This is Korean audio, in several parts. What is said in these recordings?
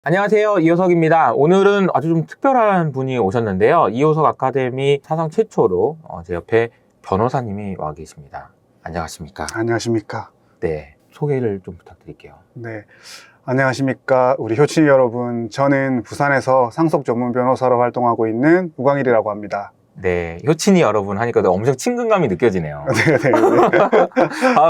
안녕하세요. 이호석입니다. 오늘은 아주 좀 특별한 분이 오셨는데요. 이호석 아카데미 사상 최초로 제 옆에 변호사님이 와 계십니다. 안녕하십니까? 안녕하십니까? 네, 소개를 좀 부탁드릴게요. 네. 안녕하십니까? 우리 효친이 여러분. 저는 부산에서 상속 전문 변호사로 활동하고 있는 우광일이라고 합니다. 네, 효친이 여러분 하니까 엄청 친근감이 느껴지네요. 네네.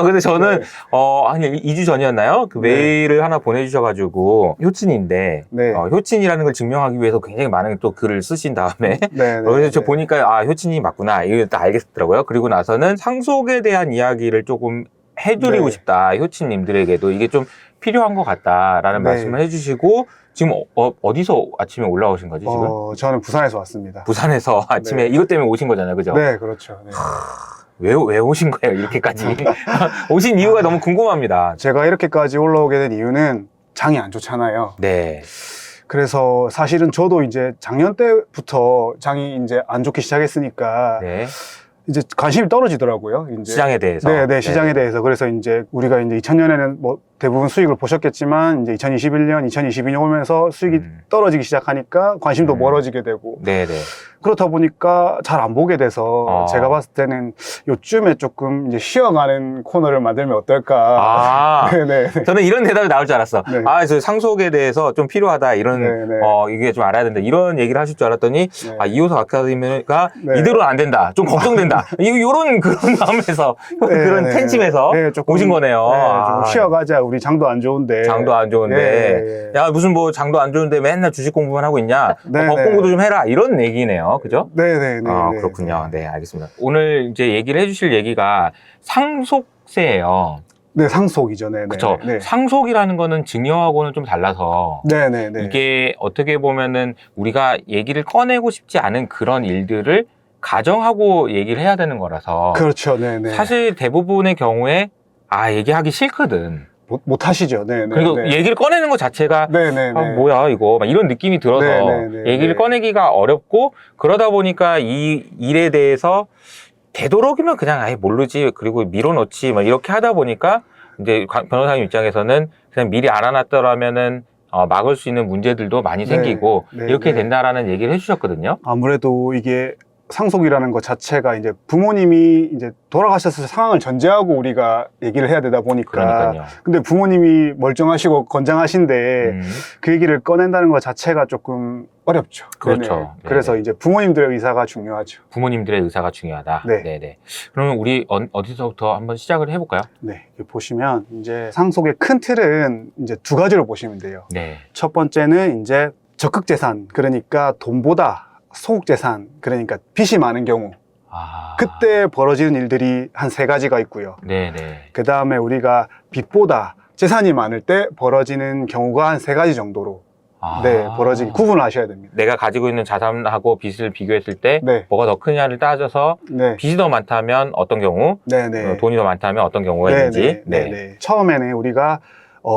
근데 저는 네. 한 2주 전이었나요? 그 메일을 하나 보내주셔가지고 효친인데 네. 효친이라는 걸 증명하기 위해서 굉장히 많은 또 글을 쓰신 다음에 네네. 그래서 저 보니까 효친이 맞구나 이거 딱 알겠더라고요. 그리고 나서는 상속에 대한 이야기를 조금 해드리고 네. 싶다. 효친님들에게도 이게 좀 필요한 것 같다라는 네. 말씀을 해주시고 지금 어디서 아침에 올라오신 거지 지금? 저는 부산에서 왔습니다. 부산에서 아침에 네. 이것 때문에 오신 거잖아요, 그죠? 네, 그렇죠. 네. 왜 오신 거예요, 이렇게까지? 오신 이유가 너무 궁금합니다. 제가 이렇게까지 올라오게 된 이유는 장이 안 좋잖아요. 네. 그래서 사실은 저도 이제 작년 때부터 장이 이제 안 좋기 시작했으니까 네. 이제 관심이 떨어지더라고요. 이제 시장에 대해서. 네, 시장에 대해서. 그래서 이제 우리가 이제 2000년에는 뭐 대부분 수익을 보셨겠지만 이제 2021년, 2022년 오면서 수익이 떨어지기 시작하니까 관심도 멀어지게 되고. 네네. 그렇다 보니까 잘 안 보게 돼서 제가 봤을 때는 요쯤에 조금 이제 쉬어가는 코너를 만들면 어떨까. 네네. 저는 이런 대답이 나올 줄 알았어. 네. 저 상속에 대해서 좀 필요하다. 이런, 네네. 이게 좀 알아야 된다. 이런 얘기를 하실 줄 알았더니, 네. 이호석 아카데미가 네. 이대로는 안 된다. 좀 걱정된다. 요런 그런 마음에서, 그런 팬심에서 네, 조금, 오신 거네요. 네, 좀 쉬어가자. 우리 장도 안 좋은데. 장도 안 좋은데. 네. 야, 무슨 뭐 장도 안 좋은데 맨날 주식 공부만 하고 있냐? 네, 법 네. 공부도 좀 해라. 이런 얘기네요. 그죠? 네네네. 그렇군요. 네, 알겠습니다. 오늘 이제 얘기를 해주실 얘기가 상속세예요. 네, 상속이죠. 네네. 그쵸. 네. 상속이라는 거는 증여하고는 좀 달라서. 네네네. 이게 어떻게 보면은 우리가 얘기를 꺼내고 싶지 않은 그런 일들을 가정하고 얘기를 해야 되는 거라서. 그렇죠. 네네. 사실 대부분의 경우에, 얘기하기 싫거든. 못 하시죠. 네네. 그리고 네. 얘기를 꺼내는 것 자체가 네네네. 뭐야 이거 막 이런 느낌이 들어서 네네네. 얘기를 꺼내기가 어렵고 그러다 보니까 이 일에 대해서 되도록이면 그냥 아예 모르지 그리고 밀어넣지 막 이렇게 하다 보니까 이제 변호사님 입장에서는 그냥 미리 알아놨더라면은 막을 수 있는 문제들도 많이 생기고 네, 이렇게 네. 된다라는 얘기를 해주셨거든요. 아무래도 이게 상속이라는 것 자체가 이제 부모님이 이제 돌아가셨을 상황을 전제하고 우리가 얘기를 해야 되다 보니까. 그러니까요. 근데 부모님이 멀쩡하시고 건장하신데 그 얘기를 꺼낸다는 것 자체가 조금 어렵죠. 그렇죠. 네네. 그래서 이제 부모님들의 의사가 중요하죠. 부모님들의 의사가 중요하다. 네. 네네. 그러면 우리 어디서부터 한번 시작을 해볼까요? 네. 여기 보시면 이제 상속의 큰 틀은 이제 두 가지로 보시면 돼요. 네. 첫 번째는 이제 적극재산, 그러니까 돈보다 소극재산, 그러니까 빚이 많은 경우. 그때 벌어지는 일들이 한 세 가지가 있고요. 네네. 그 다음에 우리가 빚보다 재산이 많을 때 벌어지는 경우가 한 세 가지 정도로 구분을 하셔야 됩니다. 내가 가지고 있는 자산하고 빚을 비교했을 때 네. 뭐가 더 크냐를 따져서 네. 빚이 더 많다면 어떤 경우, 네네. 돈이 더 많다면 어떤 경우가 있는지. 네네. 처음에는 우리가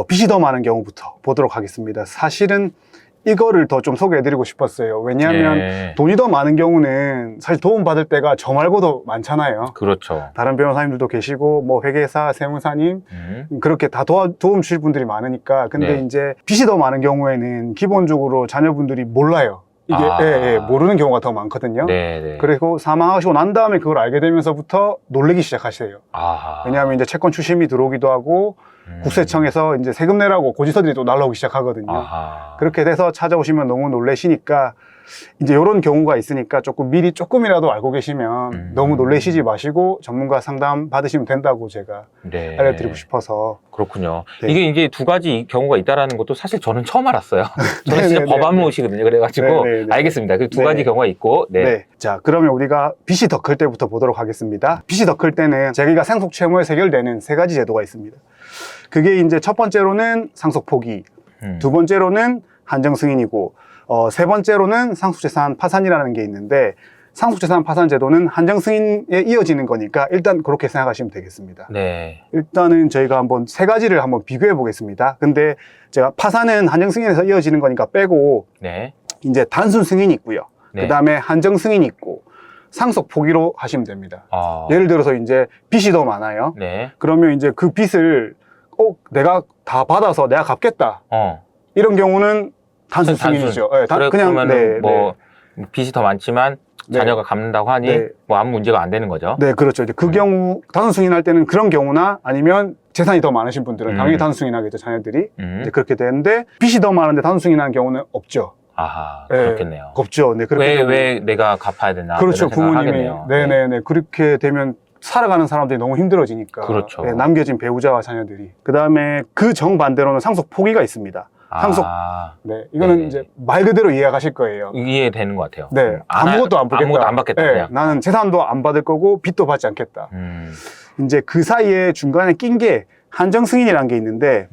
빚이 더 많은 경우부터 보도록 하겠습니다. 사실은 이거를 더 좀 소개해드리고 싶었어요. 왜냐하면 돈이 더 많은 경우는 사실 도움받을 때가 저 말고도 많잖아요. 그렇죠. 다른 변호사님들도 계시고 뭐 회계사, 세무사님 그렇게 다 도움 주실 분들이 많으니까 근데 이제 빚이 더 많은 경우에는 기본적으로 자녀분들이 몰라요. 이게 모르는 경우가 더 많거든요. 네네. 그리고 사망하시고 난 다음에 그걸 알게 되면서부터 놀래기 시작하세요. 왜냐하면 이제 채권 추심이 들어오기도 하고 국세청에서 이제 세금 내라고 고지서들이 또 날라오기 시작하거든요. 그렇게 돼서 찾아오시면 너무 놀라시니까 이제 이런 경우가 있으니까 조금 미리 조금이라도 알고 계시면 너무 놀라시지 마시고 전문가 상담 받으시면 된다고 제가 알려드리고 싶어서. 그렇군요. 네. 이게 이제 두 가지 경우가 있다라는 것도 사실 저는 처음 알았어요. 저는 진짜 법안모시거든요. 그래가지고 알겠습니다. 그 두 가지 경우가 있고. 자, 그러면 우리가 빚이 더 클 때부터 보도록 하겠습니다. 빚이 더 클 때는 자기가 상속 채무에 해결되는 세 가지 제도가 있습니다. 그게 이제 첫 번째로는 상속 포기, 두 번째로는 한정 승인이고, 세 번째로는 상속재산 파산이라는 게 있는데 상속재산 파산 제도는 한정 승인에 이어지는 거니까 일단 그렇게 생각하시면 되겠습니다. 네. 일단은 저희가 한번 세 가지를 한번 비교해 보겠습니다. 근데 제가 파산은 한정 승인에서 이어지는 거니까 빼고 이제 단순 승인이 있고요. 그 다음에 한정 승인이 있고 상속 포기로 하시면 됩니다. 예를 들어서 이제 빚이 더 많아요. 그러면 이제 그 빚을 내가 다 받아서 내가 갚겠다. 이런 경우는 단순 승인이죠. 네, 그래, 그냥 그러면은 뭐 빚이 더 많지만 네. 자녀가 갚는다고 하니 네. 뭐 아무 문제가 안 되는 거죠. 네, 그렇죠. 이제 그 경우 단순 승인할 때는 그런 경우나 아니면 재산이 더 많으신 분들은 당연히 단순 승인하겠죠, 자녀들이. 이제 그렇게 되는데 빚이 더 많은데 단순 승인하는 경우는 없죠. 아하, 네, 그렇겠네요. 없죠. 네, 그렇게 왜 내가 갚아야 되나? 그렇죠, 이런 생각을 부모님이. 하겠네요. 네네네. 그렇게 되면 살아가는 사람들이 너무 힘들어지니까. 그렇죠. 네, 남겨진 배우자와 자녀들이. 그 다음에 그 정반대로는 상속 포기가 있습니다. 상속. 네, 이거는 네네. 이제 말 그대로 이해하실 거예요. 이해되는 것 같아요. 네, 아무것도 안 받겠다. 아무것도 안 받겠다. 네, 그냥. 나는 재산도 안 받을 거고 빚도 받지 않겠다. 이제 그 사이에 중간에 낀 게 한정 승인이라는 게 있는데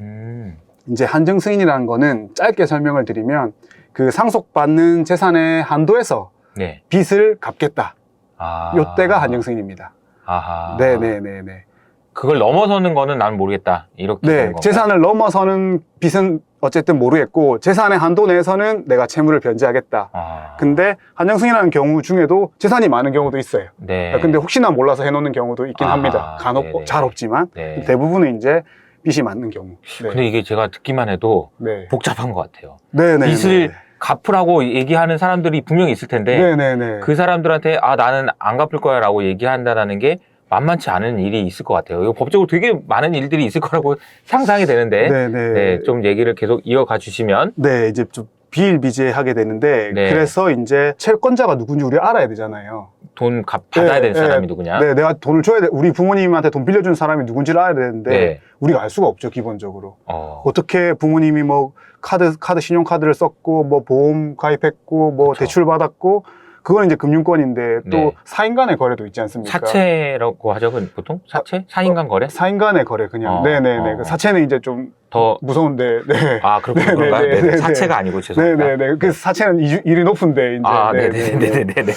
이제 한정 승인이라는 거는 짧게 설명을 드리면 그 상속받는 재산의 한도에서 네. 빚을 갚겠다. 아. 요때가 한정 승인입니다. 아하. 네네네네. 그걸 넘어서는 거는 난 모르겠다. 이렇게 되는 네, 건가요? 재산을 넘어서는 빚은 어쨌든 모르겠고 재산의 한도 내에서는 내가 채무를 변제하겠다. 아. 근데 한정 승인하는 경우 중에도 재산이 많은 경우도 있어요. 네. 근데 혹시나 몰라서 해놓는 경우도 있긴 아하, 합니다. 간혹 네네. 잘 없지만 네. 대부분은 이제 빚이 맞는 경우. 네. 근데 이게 제가 듣기만 해도 네. 복잡한 것 같아요. 네네. 빚을 갚으라고 얘기하는 사람들이 분명히 있을 텐데 네네네. 그 사람들한테 아 나는 안 갚을 거야 라고 얘기한다는 게 만만치 않은 일이 있을 것 같아요. 이거 법적으로 되게 많은 일들이 있을 거라고 상상이 되는데 네네. 네, 좀 얘기를 계속 이어가 주시면 네, 이제 좀 비일비재하게 되는데 네. 그래서 이제 채권자가 누군지 우리 알아야 되잖아요. 돈 받아야 되는 사람이 누구냐? 네, 내가 돈을 줘야 돼. 우리 부모님한테 돈 빌려준 사람이 누군지를 알아야 되는데 네. 우리가 알 수가 없죠, 기본적으로. 어떻게 부모님이 뭐 신용카드를 썼고 뭐 보험 가입했고 뭐 그쵸. 대출 받았고 그건 이제 금융권인데 또 네. 사인 간의 거래도 있지 않습니까? 사채라고 하죠, 보통? 사채? 사인 간 거래? 사인 간의 거래 그냥. 네네네. 그 사채는 이제 좀 더 무서운데. 네. 아, 그런가요? 네네네. 네, 사채가 아니고 죄송합니다. 네네네. 그 사채는 일이 높은데 이제. 아, 네네네. 네네네네.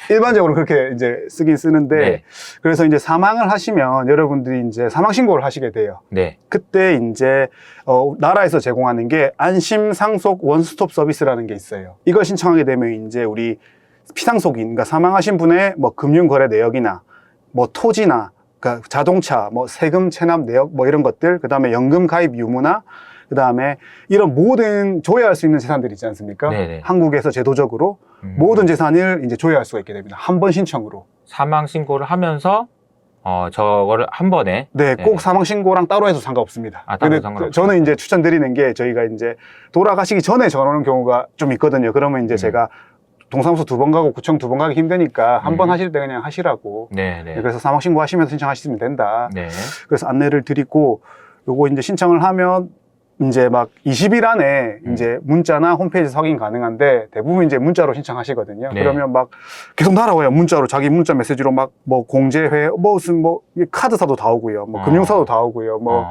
일반적으로 그렇게 이제 쓰긴 쓰는데 네. 그래서 이제 사망을 하시면 여러분들이 이제 사망 신고를 하시게 돼요. 네. 그때 이제 나라에서 제공하는 게 안심 상속 원스톱 서비스라는 게 있어요. 이걸 신청하게 되면 이제 우리 피상속인, 그러니까 사망하신 분의 뭐 금융거래 내역이나 뭐 토지나 그러니까 자동차, 뭐 세금 체납 내역 뭐 이런 것들, 그 다음에 연금 가입 유무나 그 다음에 이런 모든 조회할 수 있는 재산들이 있지 않습니까? 네네. 한국에서 제도적으로 모든 재산을 이제 조회할 수가 있게 됩니다. 한 번 신청으로. 사망 신고를 하면서 저거를 한 번에 네, 꼭 사망 신고랑 따로 해도 상관없습니다. 아, 따로 근데 상관없어요? 저는 이제 추천드리는 게 저희가 이제 돌아가시기 전에 전화오는 경우가 좀 있거든요. 그러면 이제 제가 동사무소 2번 가고 구청 2번 가기 힘드니까 한 번 하실 때 그냥 하시라고. 네네. 네, 그래서 사망 신고하시면서 신청하시면 된다. 네. 그래서 안내를 드리고 요거 이제 신청을 하면 이제 막 20일 안에 이제 문자나 홈페이지 확인 가능한데 대부분 이제 문자로 신청하시거든요. 네. 그러면 막 계속 날아와요. 문자로 자기 문자 메시지로 막 뭐 공제회 무슨 뭐 카드사도 다 오고요. 뭐 금융사도 다 오고요. 뭐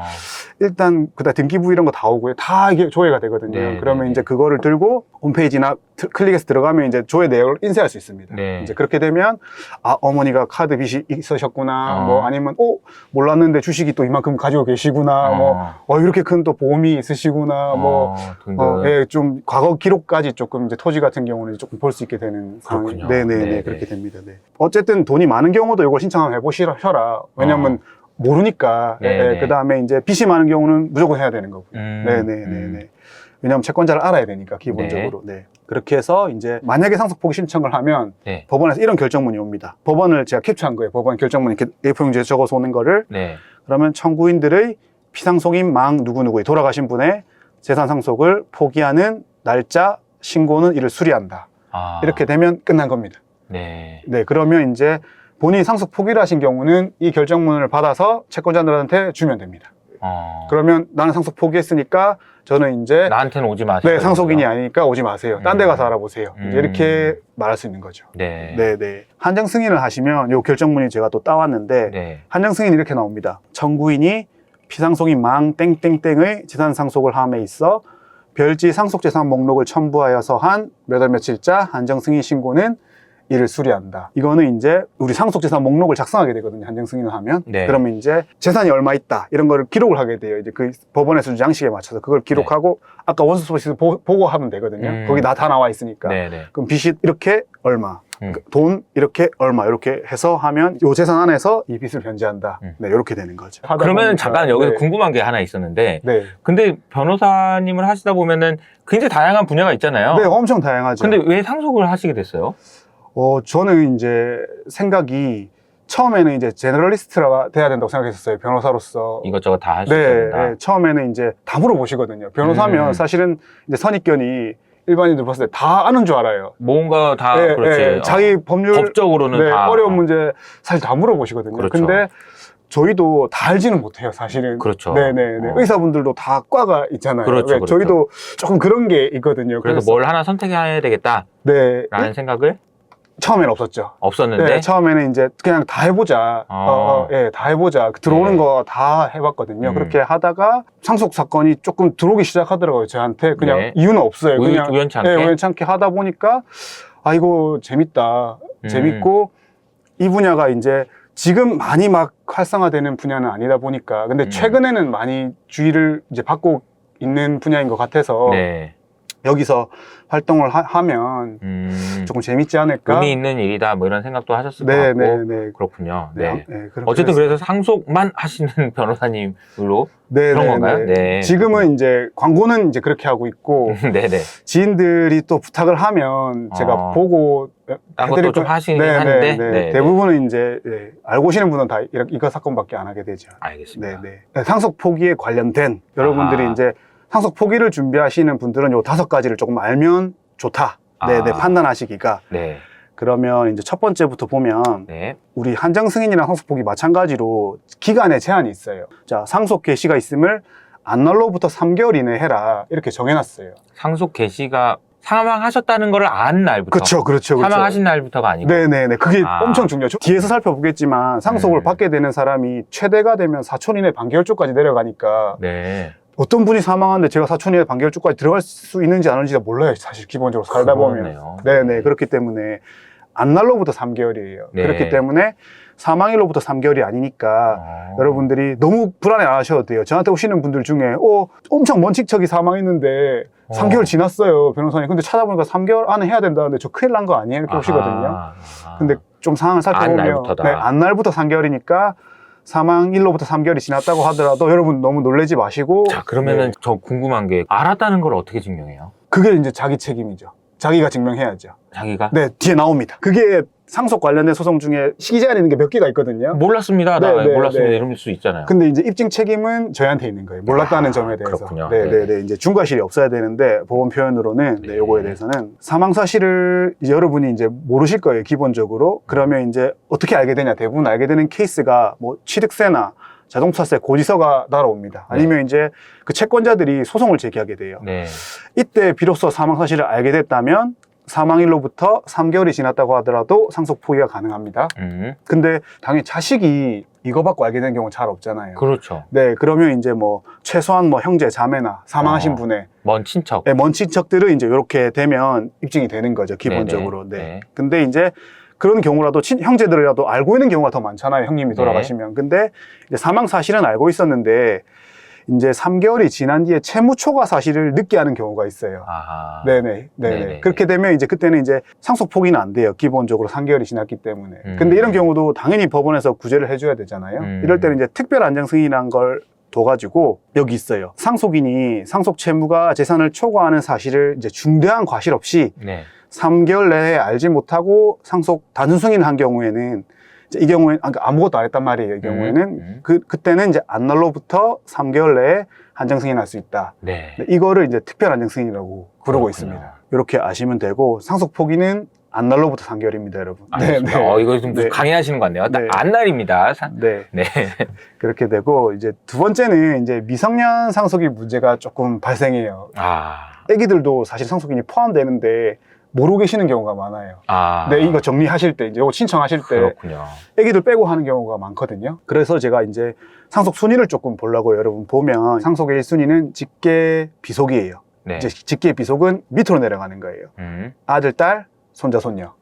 일단 그다음 등기부 이런 거 다 오고요. 다 이게 조회가 되거든요. 네, 그러면 네, 이제 네. 그거를 들고 홈페이지나 클릭해서 들어가면 이제 조회 내역을 인쇄할 수 있습니다. 네. 이제 그렇게 되면 아 어머니가 카드 빚이 있으셨구나. 어. 뭐 아니면 몰랐는데 주식이 또 이만큼 가지고 계시구나. 뭐 이렇게 큰 또 보험이 있으시구나. 뭐 등등. 예, 좀 과거 기록까지 조금 이제 토지 같은 경우는 조금 볼 수 있게 되는 상황이 그렇군요. 네네네 네네. 그렇게 됩니다. 네. 어쨌든 돈이 많은 경우도 이걸 신청 한번 해보시라. 왜냐면 모르니까. 네네. 그 다음에 이제 빚이 많은 경우는 무조건 해야 되는 거고요. 네네네네. 왜냐하면 채권자를 알아야 되니까 기본적으로. 네. 그렇게 해서 이제 만약에 상속 포기 신청을 하면 네. 법원에서 이런 결정문이 옵니다. 법원을 제가 캡처한 거예요. 법원 결정문 이렇게 A4용지에 적어서 오는 거를. 네. 그러면 청구인들의 피상속인 망 누구누구의 돌아가신 분의 재산 상속을 포기하는 날짜 신고는 이를 수리한다. 이렇게 되면 끝난 겁니다. 네. 네, 그러면 이제 본인이 상속 포기를 하신 경우는 이 결정문을 받아서 채권자들한테 주면 됩니다. 그러면 나는 상속 포기했으니까 저는 이제 나한테는 오지 마세요. 네, 상속인이 아니니까 오지 마세요. 딴 데 가서 알아보세요. 이제 이렇게 말할 수 있는 거죠. 네. 네, 네. 한정 승인을 하시면 요 결정문이 제가 또 따왔는데 네. 한정 승인이 이렇게 나옵니다. 청구인이 피상속인 망 땡땡땡의 재산 상속을 함에 있어 별지 상속재산 목록을 첨부하여서 한 몇 월 며칠자 한정 승인 신고는 이를 수리한다. 이거는 이제 우리 상속재산 목록을 작성하게 되거든요. 한정 승인을 하면. 네. 그러면 이제 재산이 얼마 있다. 이런 거를 기록을 하게 돼요. 이제 그 법원에서 준 양식에 맞춰서 그걸 기록하고 아까 원수 서비스 보고하면 되거든요. 거기 다 나와 있으니까. 네네. 그럼 빚이 이렇게 얼마. 돈 이렇게 얼마 이렇게 해서 하면 요 재산 안에서 이 빚을 변제한다. 네, 이렇게 되는 거죠. 그러면 잠깐 여기서 궁금한 게 하나 있었는데 네. 근데 변호사님을 하시다 보면은 굉장히 다양한 분야가 있잖아요. 네, 엄청 다양하죠. 근데 왜 상속을 하시게 됐어요? 저는 이제 생각이 처음에는 이제 제너럴리스트가 돼야 된다고 생각했었어요. 변호사로서. 이것저것 다 할 수 네, 있다. 네, 처음에는 이제 다 물어보시거든요. 변호사면 사실은 이제 선입견이 일반인들 봤을 때 다 아는 줄 알아요. 뭔가 다 네, 그렇지. 네, 자기 법률 법적으로는 네, 다 어려운 문제 사실 다 물어보시거든요. 그렇죠. 근데 저희도 다 알지는 못해요, 사실은. 그렇죠. 네네네. 의사분들도 다 과가 있잖아요. 그렇죠, 그렇죠. 저희도 조금 그런 게 있거든요. 그래서 뭘 하나 선택해야 되겠다라는 네, 생각을 처음에는 없었죠. 없었는데 네, 처음에는 이제 그냥 다 해보자. 예, 다 해보자. 들어오는 네. 거 다 해봤거든요. 그렇게 하다가 상속 사건이 조금 들어오기 시작하더라고요. 저한테 그냥 네. 이유는 없어요. 그냥 우연찮게? 네, 우연찮게 하다 보니까 아 이거 재밌다. 재밌고 이 분야가 이제 지금 많이 막 활성화되는 분야는 아니다 보니까 근데 최근에는 많이 주의를 이제 받고 있는 분야인 것 같아서 네. 여기서 활동을 하면 조금 재밌지 않을까? 의미 있는 일이다 뭐 이런 생각도 하셨을 것 네, 같고 네, 네. 그렇군요. 네. 네. 네, 어쨌든 그래서 상속만 하시는 변호사님으로 네, 그런 네, 건가요? 네. 네. 지금은 이제 광고는 이제 그렇게 하고 있고 네네. 지인들이 또 부탁을 하면 제가 보고 딴 것도 좀 하시긴 네, 하는데 네, 네, 대부분은 이제 알고 오시는 분은 다 이거 사건밖에 안 하게 되죠. 알겠습니다. 네, 네. 상속 포기에 관련된 여러분들이 아하. 이제 상속 포기를 준비하시는 분들은 요 5가지를 조금 알면 좋다. 네, 네, 판단하시기가. 네. 그러면 이제 첫 번째부터 보면 네. 우리 한정 승인이랑 상속 포기 마찬가지로 기간에 제한이 있어요. 자, 상속 개시가 있음을 안날로부터 3개월 이내에 해라. 이렇게 정해놨어요. 상속 개시가 사망하셨다는 걸 안 날부터. 그렇죠, 그렇죠. 사망하신 날부터가 아니고. 네네네. 그게 엄청 중요하죠. 뒤에서 살펴보겠지만 상속을 음. 받게 되는 사람이 최대가 되면 4촌 이내 반개월조까지 내려가니까 네. 어떤 분이 사망하는데 제가 4촌 이내 반개월조까지 들어갈 수 있는지 안 하는지가 몰라요. 사실 기본적으로 살다 그러네요. 보면. 네네. 그렇기 때문에 안날로부터 3개월이에요. 네. 그렇기 때문에 사망일로부터 3개월이 아니니까 여러분들이 너무 불안해 안 하셔도 돼요. 저한테 오시는 분들 중에 엄청 먼 친척이 사망했는데 3개월 지났어요, 변호사님. 근데 찾아보니까 3개월 안에 해야 된다는데 저 큰일 난 거 아니에요? 이렇게 오시거든요. 근데 좀 상황을 살펴보면 안날부터다. 네, 안날부터 3개월이니까 사망일로부터 3개월이 지났다고 하더라도 여러분 너무 놀라지 마시고. 자, 그러면은 네. 저 궁금한 게 알았다는 걸 어떻게 증명해요? 그게 이제 자기 책임이죠. 자기가 증명해야죠. 자기가? 네, 뒤에 나옵니다. 그게 상속 관련된 소송 중에 시기 제한 있는 게 몇 개가 있거든요. 몰랐습니다. 네, 나 네, 몰랐습니다. 네. 이럴 수 있잖아요. 근데 이제 입증 책임은 저희한테 있는 거예요. 몰랐다는 점에 대해서. 그렇군요. 네네네. 이제 중과실이 없어야 되는데 보험 표현으로는 네. 요거에 대해서는 사망 사실을 이제 여러분이 이제 모르실 거예요. 기본적으로. 그러면 이제 어떻게 알게 되냐? 대부분 알게 되는 케이스가 뭐 취득세나 자동차세 고지서가 날아옵니다. 아니면 이제 그 채권자들이 소송을 제기하게 돼요. 네. 이때 비로소 사망 사실을 알게 됐다면 사망일로부터 3개월이 지났다고 하더라도 상속 포기가 가능합니다. 근데 당연히 자식이 이거 받고 알게 된 경우는 잘 없잖아요. 그렇죠. 네, 그러면 이제 뭐 최소한 뭐 형제, 자매나 사망하신 분의 먼 친척. 네, 먼 친척들은 이제 이렇게 되면 입증이 되는 거죠, 기본적으로. 네네. 네. 네. 근데 이제 그런 경우라도 형제들이라도 알고 있는 경우가 더 많잖아요. 형님이 네. 돌아가시면. 근데 이제 사망 사실은 알고 있었는데 이제 3개월이 지난 뒤에 채무 초과 사실을 늦게 하는 경우가 있어요. 아하. 네네. 네네. 그렇게 되면 이제 그때는 이제 상속 포기는 안 돼요. 기본적으로 3개월이 지났기 때문에. 근데 이런 경우도 당연히 법원에서 구제를 해줘야 되잖아요. 이럴 때는 이제 특별 안정 승인이란 걸 둬가지고 여기 있어요. 상속인이 상속 채무가 재산을 초과하는 사실을 이제 중대한 과실 없이 네. 3개월 내에 알지 못하고 상속 단순 승인을 한 경우에는 이 경우에는 아무것도 안 했단 말이에요. 이 경우에는 그때는 이제 안날로부터 3개월 내에 한정 승인할 수 있다. 네. 이거를 이제 특별 안정 승인이라고 부르고 있습니다. 이렇게 아시면 되고 상속 포기는 안날로부터 3개월입니다, 여러분. 알겠습니다. 이거 좀 네. 강의하시는 것 같네요. 네. 안날입니다. 네. 네. 그렇게 되고 이제 두 번째는 이제 미성년 상속이 문제가 조금 발생해요. 애기들도 사실 상속인이 포함되는데 모르고 계시는 경우가 많아요. 네, 이거 정리하실 때, 이제 이거 신청하실 때 그렇군요. 애기들 빼고 하는 경우가 많거든요. 그래서 제가 이제 상속 순위를 조금 보려고 여러분 보면 상속의 1순위는 직계 비속이에요. 네. 이제 직계 비속은 밑으로 내려가는 거예요. 아들, 딸, 손자, 손녀.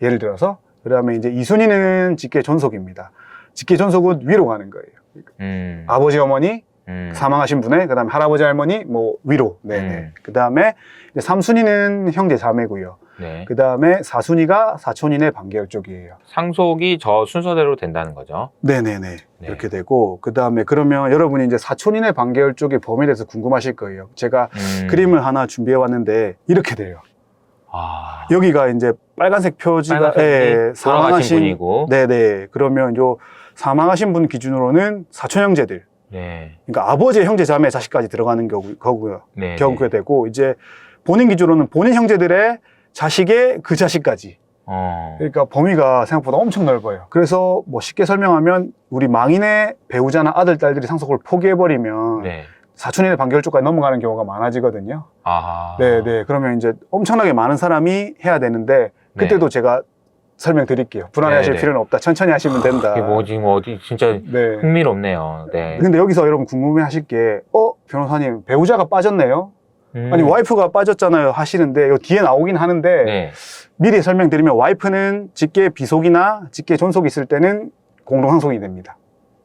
예를 들어서. 그 다음에 이제 2순위는 직계 존속입니다. 직계 존속은 위로 가는 거예요. 아버지, 어머니, 사망하신 분의, 그 다음에 할아버지, 할머니, 뭐, 위로. 네네. 그 다음에 3순위는 형제, 자매고요. 네. 그 다음에 4순위가 사촌이네 반계열 쪽이에요. 상속이 저 순서대로 된다는 거죠. 네네네. 네. 이렇게 되고, 그 다음에 그러면 여러분이 이제 사촌이네 반계열 쪽의 범위에 대해서 궁금하실 거예요. 제가 그림을 하나 준비해 왔는데, 이렇게 돼요. 아. 여기가 이제 빨간색 표지가, 빨간색이 돌아가신 분이고. 네네. 그러면 요 사망하신 분 기준으로는 사촌 형제들. 네. 그러니까 아버지의 형제, 자매, 자식까지 들어가는 거고요. 네. 경우가 되고, 이제 본인 기준으로는 본인 형제들의 자식의 그 자식까지. 그러니까 범위가 생각보다 엄청 넓어요. 그래서 뭐 쉽게 설명하면 우리 망인의 배우자나 아들, 딸들이 상속을 포기해버리면 네. 사촌인의 반계열 쪽까지 넘어가는 경우가 많아지거든요. 아. 네네. 그러면 이제 엄청나게 많은 사람이 해야 되는데 그때도 네. 제가 설명드릴게요. 불안해하실 네네. 필요는 없다. 천천히 하시면 된다. 이게 뭐 지금 어디 진짜 네. 흥미롭네요. 네. 근데 여기서 여러분 궁금해하실 게, 변호사님 배우자가 빠졌네요. 아니 와이프가 빠졌잖아요 하시는데 요 뒤에 나오긴 하는데 네. 미리 설명드리면 와이프는 직계 비속이나 직계 존속이 있을 때는 공동상속이 됩니다.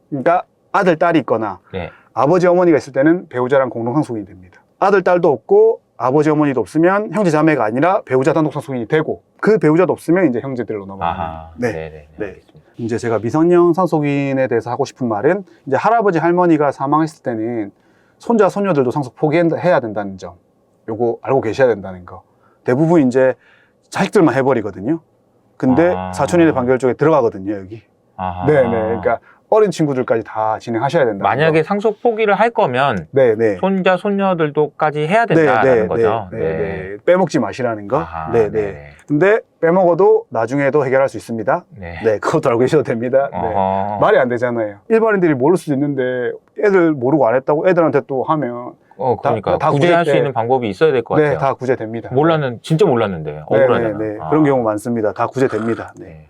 그러니까 아들, 딸이 있거나 네. 아버지, 어머니가 있을 때는 배우자랑 공동상속이 됩니다. 아들, 딸도 없고 아버지, 어머니도 없으면 형제, 자매가 아니라 배우자 단독 상속인이 되고 그 배우자도 없으면 이제 형제들로 넘어갑니다. 아하. 네. 네네. 네. 알겠습니다. 이제 제가 미성년 상속인에 대해서 하고 싶은 말은 이제 할아버지, 할머니가 사망했을 때는 손자, 손녀들도 상속 포기해야 된다는 점. 요거 알고 계셔야 된다는 거. 대부분 이제 자식들만 해버리거든요. 근데 사촌인의 반계열 쪽에 들어가거든요, 여기. 아하. 네네. 그러니까 어린 친구들까지 다 진행하셔야 된다. 만약에 상속 포기를 할 거면 네네. 손자, 손녀들도까지 해야 된다는 거죠. 네. 빼먹지 마시라는 거. 아하, 네네. 네네. 근데 빼먹어도 나중에도 해결할 수 있습니다. 네. 네, 그것도 알고 계셔도 됩니다. 네. 어허. 말이 안 되잖아요. 일반인들이 모를 수도 있는데 애들 모르고 안 했다고 애들한테 또 하면 그러니까 다 구제할 구제 수 때- 있는 방법이 있어야 될 것 같아요. 네, 다 구제됩니다. 진짜 몰랐는데 억울하잖아. 네. 그런 경우 많습니다. 다 구제됩니다. 네. 네.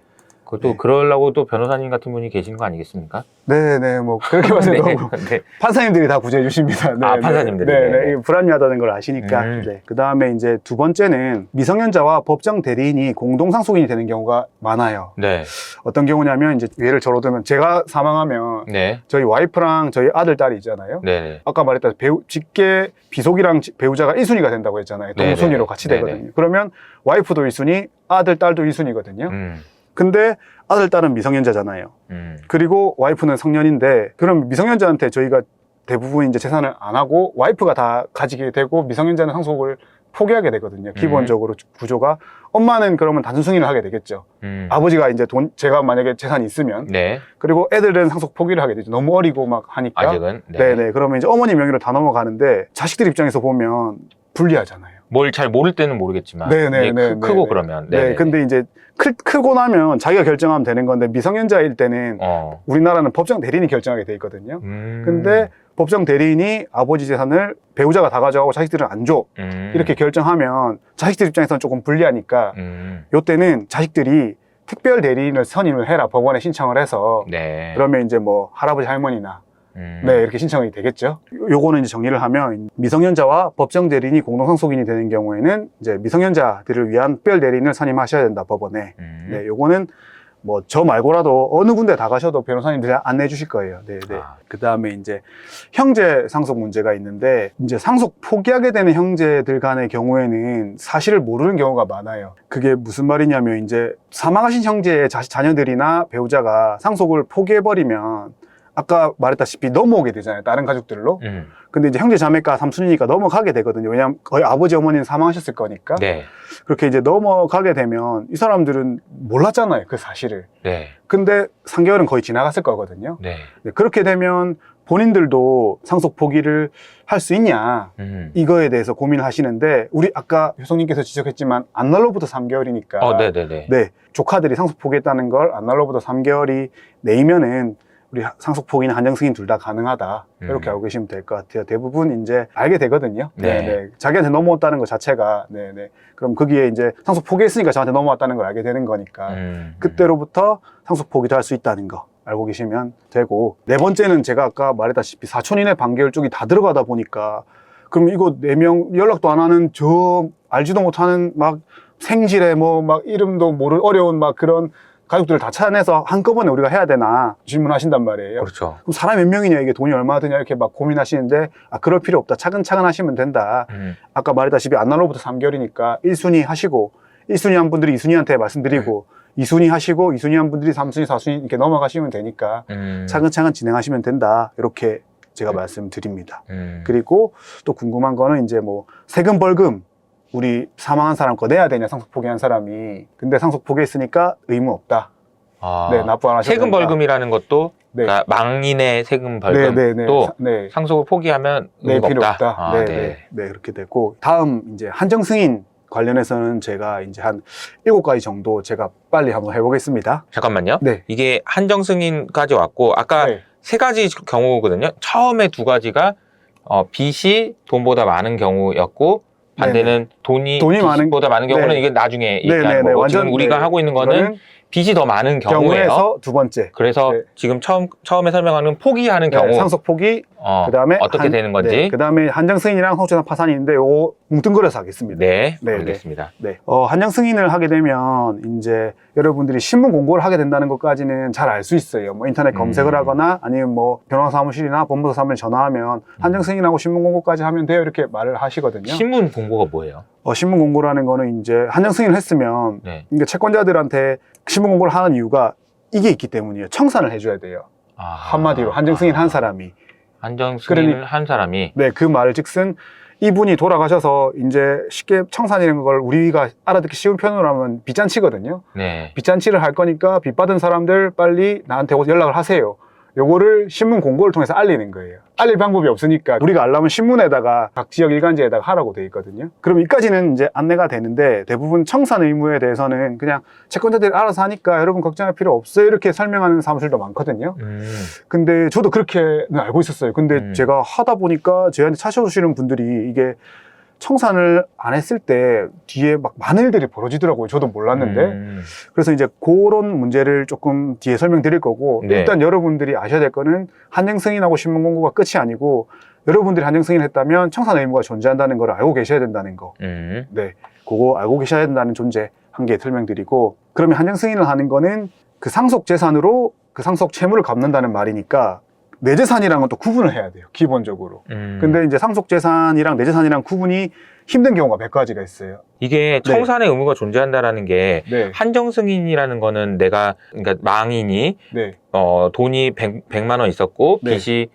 그것도 네. 그러려고 또 변호사님 같은 분이 계시는 거 아니겠습니까? 네네, 뭐 그렇게 말씀드리고 네. 판사님들이 다 구제해 주십니다. 네, 아, 판사님들이. 네, 네. 네. 불합리하다는 걸 아시니까. 음. 네. 그 다음에 이제 두 번째는 미성년자와 법정 대리인이 공동상속인이 되는 경우가 많아요. 네. 어떤 경우냐면 이제 예를 들어 들면 제가 사망하면 네. 저희 와이프랑 저희 아들, 딸이 있잖아요. 네. 아까 말했다 직계 비속이랑 배우자가 1순위가 된다고 했잖아요. 네네. 동순위로 같이 네네. 되거든요. 그러면 와이프도 1순위, 아들, 딸도 1순위거든요. 음. 근데 아들, 딸은 미성년자잖아요. 그리고 와이프는 성년인데 그럼 미성년자한테 저희가 대부분 이제 재산을 안 하고 와이프가 다 가지게 되고 미성년자는 상속을 포기하게 되거든요. 기본적으로 구조가. 엄마는 그러면 단순 승인을 하게 되겠죠. 아버지가 이제 제가 만약에 재산이 있으면 네. 그리고 애들은 상속 포기를 하게 되죠. 너무 어리고 막 하니까. 아직은. 네. 네네. 그러면 이제 어머니 명의로 다 넘어가는데 자식들 입장에서 보면 불리하잖아요. 뭘 잘 모를 때는 모르겠지만. 네네. 이게 크고 그러면. 네. 근데 이제 크고 나면 자기가 결정하면 되는 건데 미성년자일 때는 우리나라는 법정 대리인이 결정하게 돼 있거든요. 근데 법정 대리인이 아버지 재산을 배우자가 다 가져가고 자식들은 안 줘. 이렇게 결정하면 자식들 입장에서는 조금 불리하니까 요때는 자식들이 특별 대리인을 선임을 해라 법원에 신청을 해서 네. 그러면 이제 뭐 할아버지 할머니나 네 이렇게 신청이 되겠죠. 요거는 이제 정리를 하면 미성년자와 법정 대리인이 공동상속인이 되는 경우에는 이제 미성년자들을 위한 특별 대리인을 선임하셔야 된다 법원에. 네, 요거는 뭐 저 말고라도 어느 군데 다 가셔도 변호사님들이 안내해 주실 거예요. 네, 네. 그 다음에 이제 형제 상속 문제가 있는데 이제 상속 포기하게 되는 형제들 간의 경우에는 사실을 모르는 경우가 많아요. 그게 무슨 말이냐면 이제 사망하신 형제의 자녀들이나 배우자가 상속을 포기해버리면 아까 말했다시피 넘어오게 되잖아요. 다른 가족들로. 근데 이제 형제 자매가 삼순이니까 넘어가게 되거든요. 왜냐하면 거의 아버지 어머니는 사망하셨을 거니까. 네. 그렇게 이제 넘어가게 되면 이 사람들은 몰랐잖아요. 그 사실을. 네. 근데 3개월은 거의 지나갔을 거거든요. 네. 그렇게 되면 본인들도 상속 포기를 할 수 있냐 이거에 대해서 고민을 하시는데 우리 아까 효성님께서 지적했지만 안날로부터 3개월이니까 네네네. 네, 조카들이 상속 포기했다는 걸 안날로부터 3개월이 내이면은 우리 상속 포기는 한정 승인 둘 다 가능하다 이렇게 알고 계시면 될 것 같아요. 대부분 이제 알게 되거든요. 네. 네네. 자기한테 넘어왔다는 것 자체가 네네. 그럼 거기에 이제 상속 포기했으니까 저한테 넘어왔다는 걸 알게 되는 거니까 그때로부터 상속 포기도 할 수 있다는 거 알고 계시면 되고 네 번째는 제가 아까 말했다시피 사촌인의 반계열 쪽이 다 들어가다 보니까 그럼 이거 4명 연락도 안 하는 저 알지도 못하는 막 생질에 뭐 막 이름도 모를 어려운 막 그런 가족들을 다 찾아내서 한꺼번에 우리가 해야 되나 질문하신단 말이에요. 그렇죠. 그럼 사람 몇 명이냐, 이게 돈이 얼마나 드냐 이렇게 막 고민하시는데, 그럴 필요 없다. 차근차근 하시면 된다. 아까 말했다시피 안날로부터 3개월이니까 1순위 하시고 1순위 한 분들이 2순위한테 말씀드리고 2순위 하시고 2순위 한 분들이 3순위, 4순위 이렇게 넘어가시면 되니까 차근차근 진행하시면 된다. 이렇게 제가 말씀드립니다. 그리고 또 궁금한 거는 이제 뭐 세금 벌금 우리 사망한 사람 거 내야 되냐, 상속 포기한 사람이. 근데 상속 포기했으니까 의무 없다. 네, 납부 안 하셔도 세금 된다. 벌금이라는 것도 네. 그러니까 망인의 세금 벌금도 네. 상속을 포기하면 의무가 필요 없다. 없다. 네, 그렇게 되고, 다음 이제 한정 승인 관련해서는 제가 이제 한 7가지 정도 제가 빨리 한번 해보겠습니다. 잠깐만요. 네. 이게 한정 승인까지 왔고 아까 네. 3가지 경우거든요. 처음에 2가지가 빚이 돈보다 많은 경우였고 반대는 돈이 빚보다 많은 경우는 네. 이게 나중에 네, 얘기하는 네, 거고 완전, 지금 우리가 네. 하고 있는 거는 빚이 더 많은 경우예요. 경우에서 두 번째. 그래서 네. 지금 처음에 설명하는 포기하는 네, 경우 상속 포기. 그다음에 어떻게 되는 건지. 네, 그다음에 한정 승인이랑 상속재산 파산이 있는데 요거 뭉뚱그려서 하겠습니다. 네, 네, 알겠습니다. 네. 한정 승인을 하게 되면 이제 여러분들이 신문 공고를 하게 된다는 것까지는 잘 알 수 있어요. 뭐 인터넷 검색을 하거나 아니면 뭐 변호사 사무실이나 법무사 사무실 전화하면 한정 승인하고 신문 공고까지 하면 돼요, 이렇게 말을 하시거든요. 신문 공고가 뭐예요? 신문 공고라는 거는 이제 한정 승인을 했으면 네. 이게 채권자들한테 신문 공고를 하는 이유가 이게 있기 때문이에요. 청산을 해줘야 돼요. 한마디로 한정 승인 한 사람이. 한정 승인을 한 사람이. 네, 그 말을 즉슨 이분이 돌아가셔서 이제 쉽게 청산이라는 걸 우리가 알아듣기 쉬운 표현으로 하면 빚잔치거든요. 네. 빚잔치를 할 거니까 빚 받은 사람들 빨리 나한테 연락을 하세요. 요거를 신문 공고를 통해서 알리는 거예요. 알릴 방법이 없으니까 우리가 알려면 신문에다가 각 지역 일간지에다가 하라고 돼 있거든요. 그럼 여기까지는 이제 안내가 되는데 대부분 청산 의무에 대해서는 그냥 채권자들이 알아서 하니까 여러분 걱정할 필요 없어요, 이렇게 설명하는 사무실도 많거든요. 근데 저도 그렇게는 알고 있었어요. 근데 제가 하다 보니까 저희한테 찾아오시는 분들이 이게 청산을 안 했을 때 뒤에 막 많은 일들이 벌어지더라고요. 저도 몰랐는데. 그래서 이제 그런 문제를 조금 뒤에 설명드릴 거고, 네. 일단 여러분들이 아셔야 될 거는 한정 승인하고 신문 공고가 끝이 아니고 여러분들이 한정 승인을 했다면 청산 의무가 존재한다는 걸 알고 계셔야 된다는 거. 네, 그거 알고 계셔야 된다는 존재 한 개 설명드리고, 그러면 한정 승인을 하는 거는 그 상속 재산으로 그 상속 채무를 갚는다는 말이니까 내 재산이랑은 또 구분을 해야 돼요, 기본적으로. 근데 이제 상속 재산이랑 내 재산이랑 구분이 힘든 경우가 몇 가지가 있어요. 이게 청산의 의무가 존재한다라는 게 네. 한정 승인이라는 거는 내가 그러니까 망인이 네. 돈이 100만 원 있었고 네. 빚이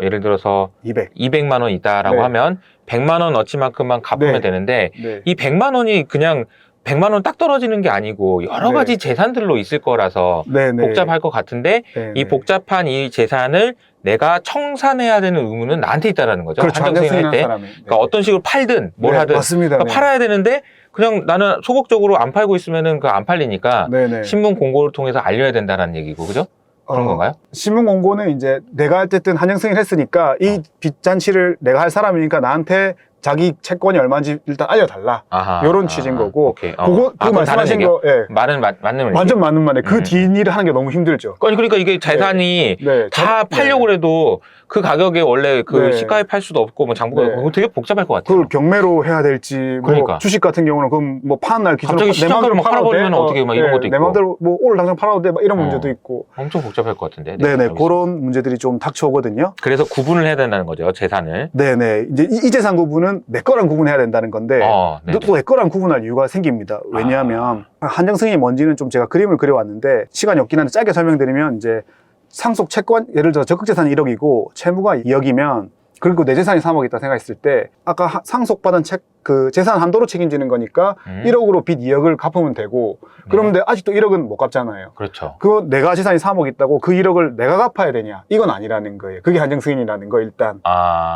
예를 들어서 200만 원 있다라고 네. 하면 100만 원 어치만큼만 갚으면 네. 되는데 네. 이 100만 원이 그냥 100만 원 딱 떨어지는 게 아니고 여러 네. 가지 재산들로 있을 거라서 네, 네. 복잡할 것 같은데 네, 이 네. 복잡한 이 재산을 내가 청산해야 되는 의무는 나한테 있다라는 거죠. 그렇죠. 한정 승인할 때. 사람이. 그러니까 어떤 식으로 팔든 뭘 네, 하든 맞습니다. 그러니까 팔아야 되는데 그냥 나는 소극적으로 안 팔고 있으면은 그 안 팔리니까 네, 네. 신문 공고를 통해서 알려야 된다는 얘기고, 그죠? 그런 건가요? 신문 공고는 이제 내가 어쨌든 한정 승인을 했으니까 이 빚잔치를 내가 할 사람이니까 나한테 자기 채권이 얼마인지 일단 알려달라. 아하, 이런 취지인 거고. 오케이. 그거 그 말씀하신 거, 예. 말은 맞는 말이에요. 완전 맞는 말이에요. 그 뒷일을 하는 게 너무 힘들죠. 아니 그러니까 이게 재산이 네. 다 팔려고 해도 그 가격에 원래 그 네. 시가에 팔 수도 없고 뭐 장부가 네. 그거 되게 복잡할 것 같아요. 그걸 경매로 해야 될지, 뭐 그러니까. 주식 같은 경우는 그럼 뭐 파는 날 기준으로 갑자기 시장가로 막 팔아버리면 어떻게 막 이런 것도 내 있고. 마음대로 뭐 오늘 당장 팔아도 돼, 막 이런 문제도 있고. 엄청 복잡할 것 같은데. 네네, 여기서. 그런 문제들이 좀 닥쳐오거든요. 그래서 구분을 해야 된다는 거죠, 재산을. 네네, 이제 이 재산 구분은 내 거랑 구분해야 된다는 건데, 네네. 또 내 거랑 구분할 이유가 생깁니다. 왜냐하면 한정 승인이 뭔지는 좀 제가 그림을 그려왔는데 시간이 없긴 한데 짧게 설명드리면, 이제 상속 채권, 예를 들어 적극 재산이 1억이고 채무가 2억이면, 그리고 내 재산이 3억 있다 생각했을 때 아까 상속받은 그 재산 한도로 책임지는 거니까 1억으로 빚 2억을 갚으면 되고, 그런데 아직도 1억은 못 갚잖아요. 그렇죠. 그거 내가 재산이 3억 있다고 그 1억을 내가 갚아야 되냐? 이건 아니라는 거예요. 그게 한정 승인이라는 거, 일단.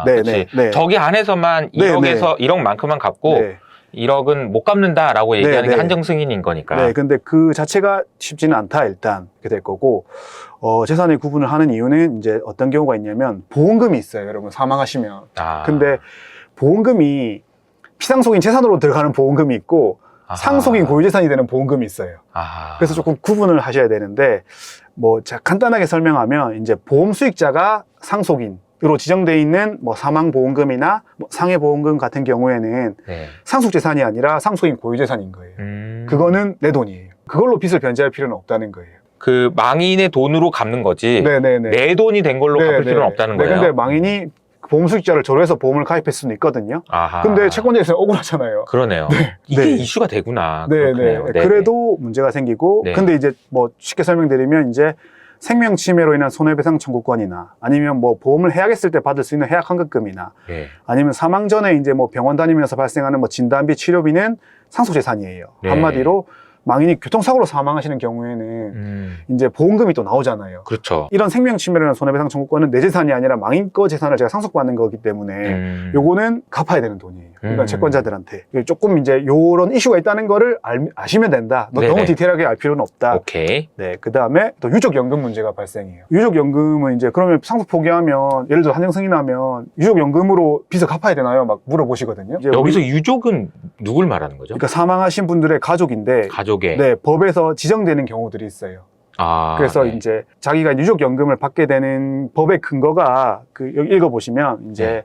네, 네, 네. 저기 안에서만 네, 1억에서 1억만큼만 갚고 네. 1억은 못 갚는다라고 얘기하는 네, 게 네. 한정 승인인 거니까. 네, 근데 그 자체가 쉽지는 않다, 일단. 이렇게 될 거고, 재산의 구분을 하는 이유는 이제 어떤 경우가 있냐면, 보험금이 있어요, 여러분, 사망하시면. 근데 보험금이 피상속인 재산으로 들어가는 보험금이 있고, 상속인 고유재산이 되는 보험금이 있어요. 그래서 조금 구분을 하셔야 되는데, 뭐, 자, 간단하게 설명하면, 이제 보험 수익자가 상속인을 상속으로 지정돼 있는 뭐 사망보험금이나 뭐 상해보험금 같은 경우에는 네. 상속재산이 아니라 상속인 고유재산인 거예요. 그거는 내 돈이에요. 그걸로 빚을 변제할 필요는 없다는 거예요. 그 망인의 돈으로 갚는 거지 네네네. 내 돈이 된 걸로 갚을 필요는 없다는 거예요. 근데 망인이 보험 수익자를 조례해서 보험을 가입했을 수는 있거든요. 아하. 근데 채권자에서는 억울하잖아요. 그러네요. 네. 이게 네. 이슈가 되구나. 네네. 그렇네요. 네네. 그래도 문제가 생기고, 네. 근데 이제 뭐 쉽게 설명드리면 이제 생명 침해로 인한 손해배상 청구권이나 아니면 뭐 보험을 해약했을 때 받을 수 있는 해약 환급금이나 네. 아니면 사망 전에 이제 뭐 병원 다니면서 발생하는 뭐 진단비, 치료비는 상속재산이에요. 네. 한마디로 망인이 교통사고로 사망하시는 경우에는 이제 보험금이 또 나오잖아요. 그렇죠. 이런 생명 침해로 인한 손해배상 청구권은 내 재산이 아니라 망인 거 재산을 제가 상속받는 거기 때문에 요거는 갚아야 되는 돈이에요. 그러니까 채권자들한테. 조금 이제 요런 이슈가 있다는 거를 아시면 된다. 네네. 너무 디테일하게 알 필요는 없다. 오케이. 네. 그 다음에 또 유족연금 문제가 발생해요. 유족연금은 이제 그러면 상속 포기하면 예를 들어 한정승이 나면 유족연금으로 빚을 갚아야 되나요? 막 물어보시거든요. 이제 여기서 유족은 누굴 말하는 거죠? 그러니까 사망하신 분들의 가족인데 가족의. 네, 법에서 지정되는 경우들이 있어요. 아, 그래서 네. 이제 자기가 유족연금을 받게 되는 법의 근거가 여기 읽어보시면 이제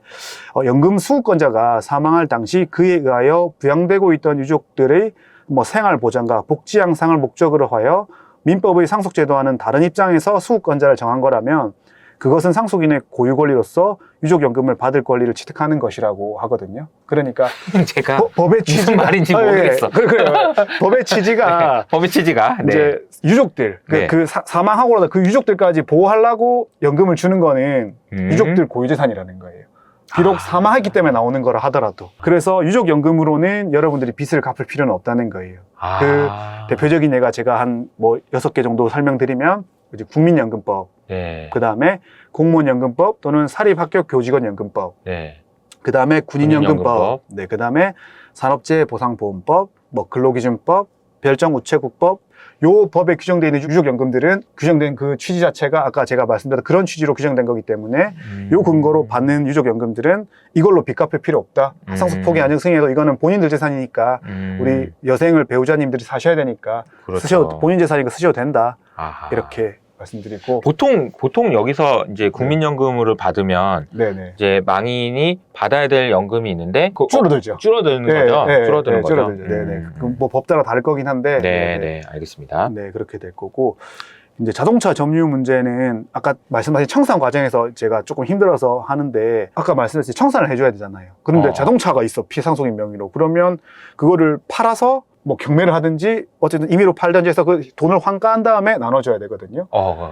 연금 수급권자가 사망할 당시 그에 의하여 부양되고 있던 유족들의 뭐 생활 보장과 복지 향상을 목적으로 하여 민법의 상속제도와는 다른 입장에서 수급권자를 정한 거라면 그것은 상속인의 고유 권리로서 유족연금을 받을 권리를 취득하는 것이라고 하거든요. 그러니까 제가 법의 취지 무슨 말인지 모르겠어. 그래요. 법의 취지가 법의 취지가 네. 이제 유족들 네. 사망하고라도 그 유족들까지 보호하려고 연금을 주는 거는 유족들 고유재산이라는 거예요. 비록 사망했기 때문에 나오는 거라 하더라도. 그래서 유족연금으로는 여러분들이 빚을 갚을 필요는 없다는 거예요. 그 대표적인 예가 제가 한 뭐 6개 정도 설명드리면 이제 국민연금법, 네. 그 다음에 공무원연금법 또는 사립학교교직원연금법, 네. 그 다음에 군인연금법, 군인연금법. 네, 그 다음에 산업재해보상보험법, 뭐 근로기준법, 별정우체국법, 요 법에 규정되어 있는 유족연금들은 규정된 그 취지 자체가 아까 제가 말씀드린 그런 취지로 규정된 거기 때문에 요 근거로 받는 유족연금들은 이걸로 빚 갚을 필요 없다. 상속 포기 안정승에도 이거는 본인들 재산이니까 우리 여생을 배우자님들이 사셔야 되니까 그렇죠. 본인 재산이니까 쓰셔도 된다. 아하. 이렇게 말씀드리고 보통 여기서 이제 국민연금을 받으면 네네. 이제 망인이 받아야 될 연금이 있는데 줄어들죠. 줄어드는 거죠. 줄어드는 거죠. 줄어들죠. 네네. 뭐 법 따라 다를 거긴 한데. 네, 알겠습니다. 네, 그렇게 될 거고. 이제 자동차 점유 문제는 아까 말씀하신 청산 과정에서 제가 조금 힘들어서 하는데 아까 말씀드렸듯이 청산을 해줘야 되잖아요. 그런데 자동차가 있어 피상속인 명의로. 그러면 그거를 팔아서 뭐 경매를 하든지 어쨌든 임의로 팔든지 해서 그 돈을 환가한 다음에 나눠줘야 되거든요.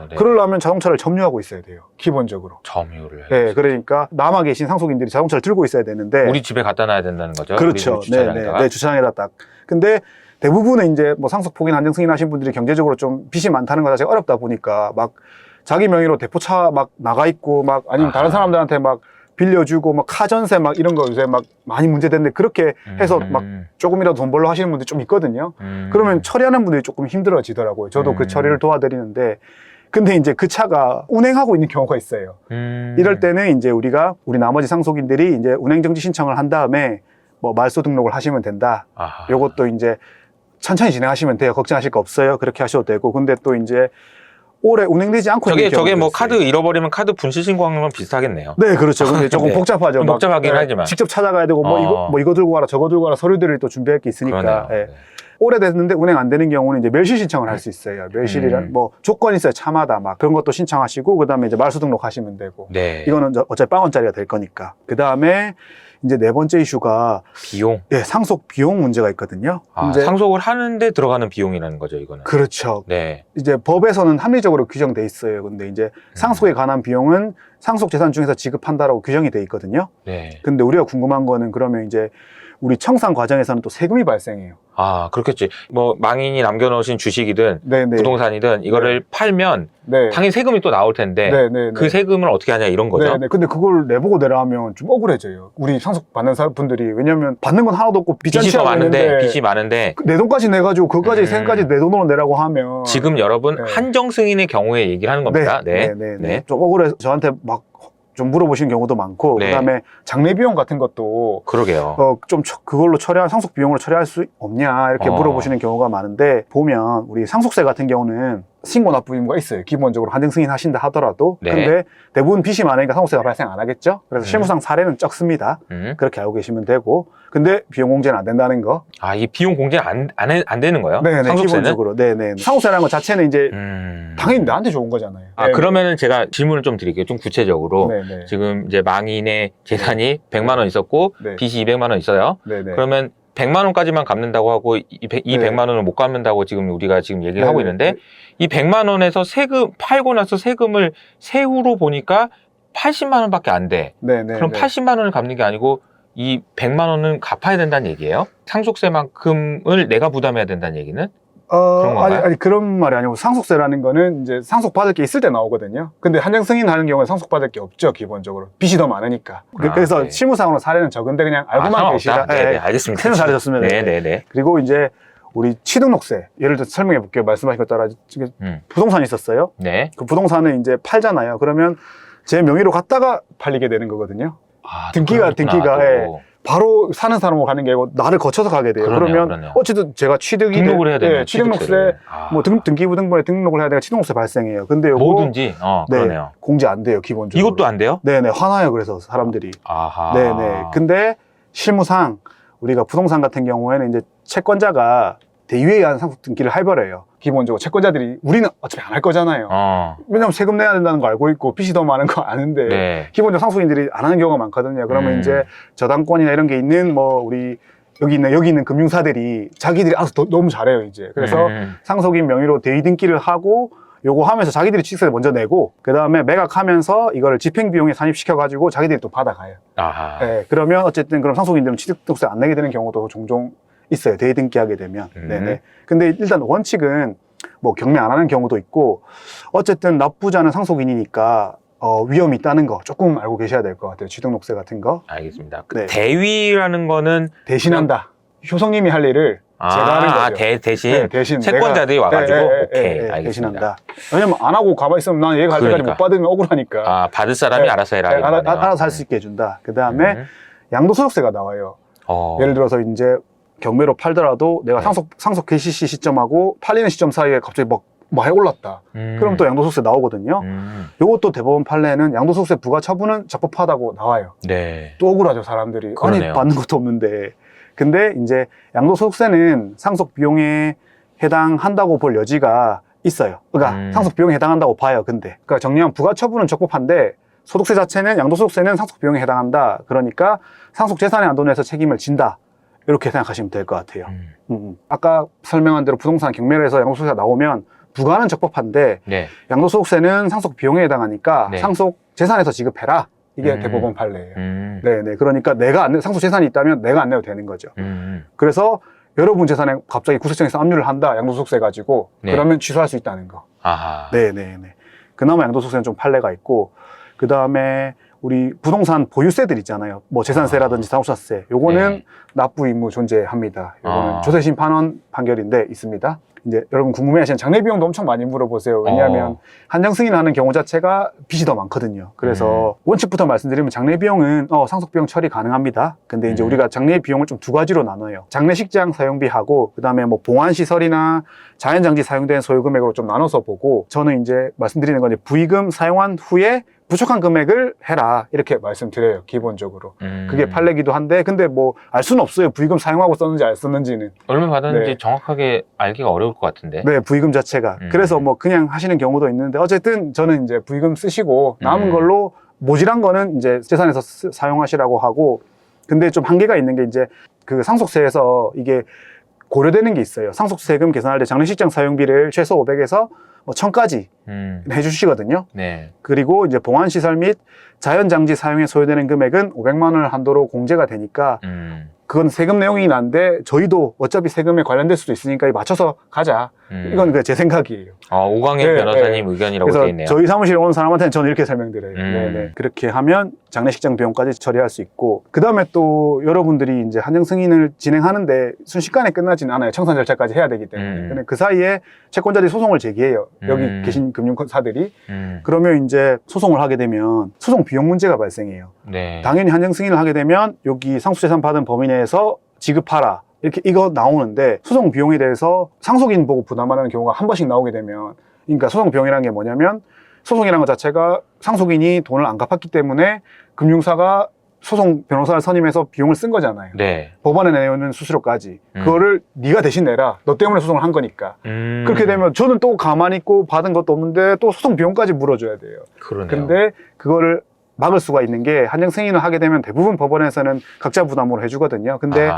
네. 그러려면 자동차를 점유하고 있어야 돼요. 기본적으로. 점유를. 네, 그러니까 남아 계신 상속인들이 자동차를 들고 있어야 되는데 우리 집에 갖다 놔야 된다는 거죠. 그렇죠. 우리 주차장에다가. 네, 주차장에다 딱. 근데 대부분은 이제 뭐 상속 포기나 한정 승인하신 분들이 경제적으로 좀 빚이 많다는 거 자체가 어렵다 보니까 막 자기 명의로 대포차 막 나가 있고 막 아니면 다른 사람들한테 막 빌려주고 막 카전세 막 이런 거 요새 막 많이 문제됐는데 그렇게 해서 막 조금이라도 돈 벌러 하시는 분들이 좀 있거든요. 그러면 처리하는 분들이 조금 힘들어지더라고요. 저도 그 처리를 도와드리는데 근데 이제 그 차가 운행하고 있는 경우가 있어요. 이럴 때는 이제 우리 나머지 상속인들이 이제 운행정지 신청을 한 다음에 뭐 말소 등록을 하시면 된다. 요것도 이제 천천히 진행하시면 돼요. 걱정하실 거 없어요. 그렇게 하셔도 되고. 근데 또 이제 오래 운행되지 않고 저게 뭐 카드 잃어버리면 카드 분실 신고하는 건 비슷하겠네요. 네, 그렇죠. 근데 조금 네. 복잡하죠. 좀 복잡하긴 하지만 직접 찾아가야 되고 뭐 이거 들고 가라 저거 들고 가라 서류들을 또 준비할 게 있으니까. 그러네요. 네. 오래됐는데 운행 안 되는 경우는 이제 멸실 신청을 할 수 있어요. 멸실이란 뭐 조건이 있어요. 차마다 막 그런 것도 신청하시고 그다음에 이제 말소 등록하시면 되고. 네. 이거는 어차피 0원짜리가 될 거니까. 그다음에 이제 네 번째 이슈가 비용. 네, 상속 비용 문제가 있거든요. 이제 상속을 하는데 들어가는 비용이라는 거죠, 이거는. 그렇죠. 네. 이제 법에서는 합리적으로 규정돼 있어요. 근데 이제 상속에 관한 비용은 상속 재산 중에서 지급한다라고 규정이 돼 있거든요. 네. 근데 우리가 궁금한 거는 그러면 이제 우리 청산 과정에서는 또 세금이 발생해요. 그렇겠지. 뭐 망인이 남겨놓으신 주식이든 네네. 부동산이든 이거를 팔면 네. 당연히 세금이 또 나올 텐데 네네. 그 세금을 어떻게 하냐 이런 거죠. 네네. 근데 그걸 내보고 내라 하면 좀 억울해져요. 우리 상속 받는 분들이. 왜냐면 받는 건 하나도 없고 빚이 더 많은데 빚이 많은데 내 돈까지 내가지고 그거까지 세금까지 내 돈으로 내라고 하면 지금 여러분 네. 한정 승인의 경우에 얘기를 하는 겁니다. 네. 좀 억울해서 저한테 막 좀 물어보시는 경우도 많고, 네. 그다음에 장례 비용 같은 것도 그러게요. 좀 그걸로 상속 비용으로 처리할 수 없냐 이렇게 물어보시는 경우가 많은데 보면 우리 상속세 같은 경우는 신고 납부 의무가 있어요. 기본적으로 한정 승인하신다 하더라도. 네. 근데 대부분 빚이 많으니까 상속세가 발생 안 하겠죠. 그래서 실무상 사례는 적습니다. 그렇게 알고 계시면 되고. 근데 비용 공제는 안 된다는 거. 아, 이 비용 공제는 안 되는 거예요? 네네, 상속세는? 기본적으로. 네네. 상속세라는 것 자체는 이제 당연히 나한테 좋은 거잖아요. 아, 네네. 그러면은 제가 질문을 좀 드릴게요. 좀 구체적으로. 네네. 지금 이제 망인의 재산이 100만 원 있었고 네. 빚이 200만 원 있어요. 네네. 그러면 100만 원까지만 갚는다고 하고 이 네. 100만 원을 못 갚는다고 지금 우리가 지금 얘기를 하고 네네. 있는데 이 100만 원에서 세금 팔고 나서 세금을 세후로 보니까 80만 원밖에 안 돼. 네네. 그럼 80만 원을 갚는 게 아니고 이 100만 원은 갚아야 된다는 얘기예요? 상속세만큼을 내가 부담해야 된다는 얘기는? 그런 건가요? 아니, 그런 말이 아니고 상속세라는 거는 이제 상속받을 게 있을 때 나오거든요. 근데 한정 승인하는 경우는 상속받을 게 없죠, 기본적으로. 빚이 더 많으니까. 그래서 네. 실무상으로 사례는 적은데 그냥 알고만 계시라. 네, 알겠습니다. 새로 잘하셨습니다. 네네네. 그리고 이제 우리 취등록세, 예를 들어 설명해 볼게요. 말씀하신 것 따라 지금 부동산이 있었어요. 네. 그 부동산을 이제 팔잖아요. 그러면 제 명의로 갔다가 팔리게 되는 거거든요. 아, 등기가 또. 예, 바로 사는 사람으로 가는 게 아니고 나를 거쳐서 가게 돼요. 그러네요. 어쨌든 제가 취득이 등록을 해야 되는 취등록세 뭐 등기부등본에 등록을 해야 되니까 취등록세 발생해요. 근데 요거 뭐든지 네, 그러네요. 공제 안 돼요, 기본적으로. 이것도 안 돼요? 네네, 화나요. 그래서 사람들이. 아하. 네네. 근데 실무상 우리가 부동산 같은 경우에는 이제 채권자가 대위에 의한 상속 등기를 할벌해요. 기본적으로 채권자들이 우리는 어차피 안 할 거잖아요. 왜냐면 세금 내야 된다는 거 알고 있고 빚이 더 많은 거 아는데 네. 기본적으로 상속인들이 안 하는 경우가 많거든요. 그러면 이제 저당권이나 이런 게 있는 뭐 우리 여기 있는 금융사들이 자기들이 알아서 너무 잘해요, 이제. 그래서 상속인 명의로 대위 등기를 하고 요거 하면서 자기들이 취득세 먼저 내고 그 다음에 매각하면서 이거를 집행비용에 산입시켜가지고 자기들이 또 받아가요. 아하. 네, 그러면 어쨌든 그럼 상속인들은 취득세 안 내게 되는 경우도 종종 있어요. 대위 등기하게 되면. 네네. 근데 일단 원칙은 뭐 경매 안 하는 경우도 있고 어쨌든 납부자는 상속인이니까 위험이 있다는 거 조금 알고 계셔야 될 것 같아요. 취등록세 같은 거. 알겠습니다. 네. 대위라는 거는 대신한다. 효성님이 할 일을 제가 하는 거죠. 대신, 네, 대신 채권자들이 와가지고 오케이, 알겠습니다. 대신한다. 왜냐면 안 하고 가만히 있으면 난 얘가 할 때까지 못 받으면 억울하니까. 아, 받을 사람이 알아서 해라. 알아서 할 수 있게 해준다. 그 다음에 양도소득세가 나와요. 예를 들어서 이제 경매로 팔더라도 내가 상속 개시 시점하고 팔리는 시점 사이에 갑자기 막 많이 올랐다. 그럼 또 양도소득세 나오거든요. 요것도 대법원 판례는 양도소득세 부과 처분은 적법하다고 나와요. 네. 또 억울하죠, 사람들이. 그러네요. 아니, 받는 것도 없는데. 근데 이제 양도소득세는 상속 비용에 해당한다고 볼 여지가 있어요. 그러니까 상속 비용에 해당한다고 봐요. 근데 그러니까 정리하면 부과 처분은 적법한데 소득세 자체는 양도소득세는 상속 비용에 해당한다. 그러니까 상속 재산의 한도내에서 책임을 진다. 이렇게 생각하시면 될 것 같아요. 아까 설명한 대로 부동산 경매를 해서 양도소득세가 나오면 부과는 적법한데 네. 양도소득세는 상속 비용에 해당하니까 네. 상속 재산에서 지급해라. 이게 대법원 판례예요. 네네. 그러니까 상속 재산이 있다면 내가 안 내도 되는 거죠. 그래서 여러분 재산에 갑자기 구세청에서 압류를 한다. 양도소득세 가지고. 네. 그러면 취소할 수 있다는 거. 아하. 네네네. 그나마 양도소득세는 좀 판례가 있고 그 다음에 우리 부동산 보유세들 있잖아요. 뭐 재산세라든지 자동차세. 요거는 네. 납부 의무 존재합니다. 요거는 조세심판원 판결인데 있습니다. 이제 여러분 궁금해하시는 장례 비용도 엄청 많이 물어보세요. 왜냐하면 한정 승인하는 경우 자체가 빚이 더 많거든요. 그래서 원칙부터 말씀드리면 장례 비용은 상속 비용 처리 가능합니다. 근데 이제 우리가 장례 비용을 좀 두 가지로 나눠요. 장례식장 사용비하고 그다음에 뭐 봉안 시설이나 자연장지 사용된 소요 금액으로 좀 나눠서 보고 저는 이제 말씀드리는 건 이제 부의금 사용한 후에 부족한 금액을 해라 이렇게 말씀드려요. 기본적으로 그게 판례기도 한데 근데 뭐 알 수는 없어요. 부의금 사용하고 썼는지 안 썼는지는 얼마 받았는지 네. 정확하게 알기가 어려울 것 같은데. 네, 부의금 자체가 그래서 뭐 그냥 하시는 경우도 있는데 어쨌든 저는 이제 부의금 쓰시고 남은 걸로 모질한 거는 이제 재산에서 사용하시라고 하고 근데 좀 한계가 있는 게 이제 그 상속세에서 이게 고려되는 게 있어요. 상속세금 계산할 때 장례식장 사용비를 최소 500에서 뭐 1000까지 해주시거든요. 네. 그리고 이제 봉안시설 및 자연장지 사용에 소요되는 금액은 500만 원을 한도로 공제가 되니까 그건 세금 내용이 난데 저희도 어차피 세금에 관련될 수도 있으니까 맞춰서 가자. 이건 제 생각이에요. 오광일 변호사님 의견이라고 되어 그래서 있네요. 저희 사무실에 오는 사람한테는 저는 이렇게 설명드려요. 네네. 그렇게 하면 장례식장 비용까지 처리할 수 있고 그 다음에 또 여러분들이 이제 한정 승인을 진행하는데 순식간에 끝나지는 않아요. 청산 절차까지 해야 되기 때문에. 근데 그 사이에 채권자들이 소송을 제기해요. 여기 계신 금융사들이. 그러면 이제 소송을 하게 되면 소송 비용 문제가 발생해요. 네. 당연히 한정 승인을 하게 되면 여기 상속재산 받은 범위 내에서 지급하라. 이렇게 이거 나오는데 소송 비용에 대해서 상속인 보고 부담하는 경우가 한 번씩 나오게 되면 그러니까 소송 비용이라는 게 뭐냐면 소송이라는 것 자체가 상속인이 돈을 안 갚았기 때문에 금융사가 소송 변호사를 선임해서 비용을 쓴 거잖아요. 네. 법원에 내놓는 수수료까지 그거를 네가 대신 내라. 너 때문에 소송을 한 거니까. 그렇게 되면 저는 또 가만히 있고 받은 것도 없는데 또 소송 비용까지 물어줘야 돼요. 그러네요. 근데 그거를 막을 수가 있는 게 한정 승인을 하게 되면 대부분 법원에서는 각자 부담으로 해주거든요. 근데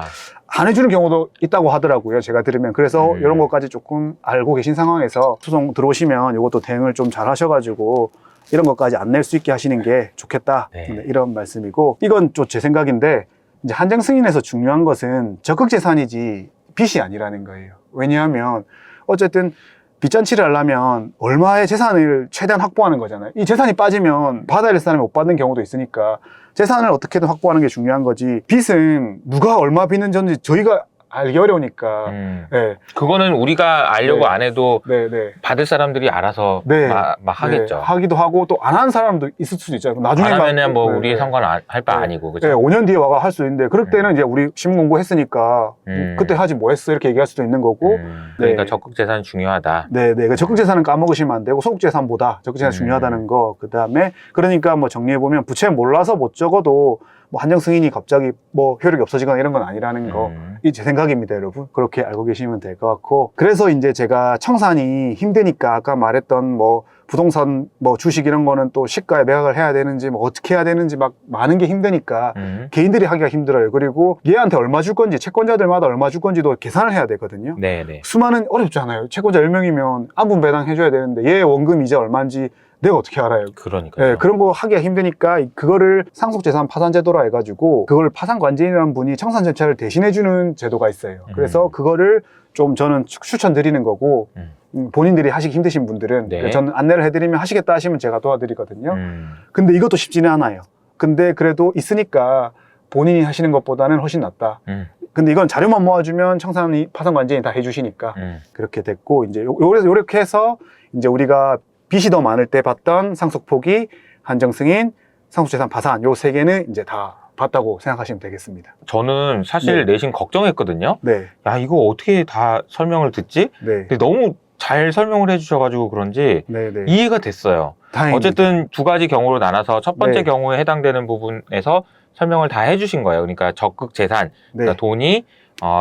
안 해주는 경우도 있다고 하더라고요. 제가 들으면. 그래서 이런 것까지 조금 알고 계신 상황에서 소송 들어오시면 이것도 대응을 좀 잘 하셔가지고 이런 것까지 안 낼 수 있게 하시는 게 좋겠다. 네. 이런 말씀이고, 이건 좀 제 생각인데 이제 한정 승인에서 중요한 것은 적극 재산이지 빚이 아니라는 거예요. 왜냐하면 어쨌든 빚잔치를 하려면 얼마의 재산을 최대한 확보하는 거잖아요. 이 재산이 빠지면 받아야 될 사람이 못 받는 경우도 있으니까 재산을 어떻게든 확보하는 게 중요한 거지, 빚은 누가 얼마 빚는지 저희가 알기 어려우니까. 네. 그거는 우리가 알려고 네. 안 해도 네, 네. 받을 사람들이 알아서 네. 막 하겠죠. 네. 하기도 하고 또 안 하는 사람도 있을 수도 있잖아요. 나중에 안 하면은 뭐 네, 우리 네. 상관 할 바 네. 아니고, 그죠? 네, 5년 뒤에 와가 할 수 있는데 그럴 때는 이제 우리 신문 공부했으니까 그때 하지 뭐 했어 이렇게 얘기할 수도 있는 거고. 그러니까 네. 적극 재산이 중요하다. 네, 그 적극 재산은 까먹으시면 안 되고 소극 재산보다 적극 재산이 중요하다는 거. 그다음에 그러니까 뭐 정리해 보면 부채 몰라서 못 적어도 뭐 한정 승인이 갑자기 뭐 효력이 없어지거나 이런 건 아니라는 거. 이 제 생각입니다, 여러분. 그렇게 알고 계시면 될 것 같고. 그래서 이제 제가 청산이 힘드니까 아까 말했던 뭐 부동산 뭐 주식 이런 거는 또 시가에 매각을 해야 되는지 뭐 어떻게 해야 되는지 막 많은 게 힘드니까 개인들이 하기가 힘들어요. 그리고 얘한테 얼마 줄 건지, 채권자들마다 얼마 줄 건지도 계산을 해야 되거든요. 네네. 수많은 어렵잖아요. 채권자 10명이면 안분 배당 해줘야 되는데 얘 원금 이자 얼마인지 내가 어떻게 알아요? 그러니까요. 네, 그런 거 하기가 힘드니까 그거를 상속재산 파산제도라 해가지고 그걸 파산관리인이라는 분이 청산절차를 대신해주는 제도가 있어요. 그래서 그거를 좀 저는 추천드리는 거고 본인들이 하시기 힘드신 분들은 네. 저는 안내를 해드리면 하시겠다 하시면 제가 도와드리거든요. 근데 이것도 쉽지는 않아요. 근데 그래도 있으니까 본인이 하시는 것보다는 훨씬 낫다. 근데 이건 자료만 모아주면 청산이 파산관리인이 다 해주시니까 그렇게 됐고, 이제 요렇게 해서 이제 우리가 빚이 더 많을 때 봤던 상속포기, 한정승인, 상속재산 파산 요 세 개는 이제 다 봤다고 생각하시면 되겠습니다. 저는 사실 네. 내심 걱정했거든요. 네, 야, 이거 어떻게 다 설명을 듣지? 네, 근데 너무 잘 설명을 해주셔가지고 그런지 네, 네. 이해가 됐어요. 다행입니다. 어쨌든 두 가지 경우로 나눠서 첫 번째 네. 경우에 해당되는 부분에서 설명을 다 해주신 거예요. 그러니까 적극 재산, 네, 그러니까 돈이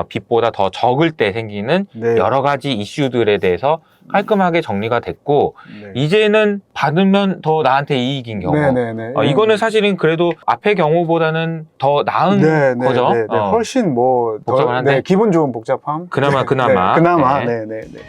빚보다 더 적을 때 생기는 네, 여러 가지 이슈들에 대해서 깔끔하게 정리가 됐고, 네. 이제는 받으면 더 나한테 이익인 경우. 네, 네, 네. 이거는 사실은 그래도 앞의 경우보다는 더 나은 네, 네, 거죠. 네, 네. 훨씬 뭐 복잡은 한데. 네, 기분 좋은 복잡함. 그나마. 네, 그나마. 네. 네, 네, 네.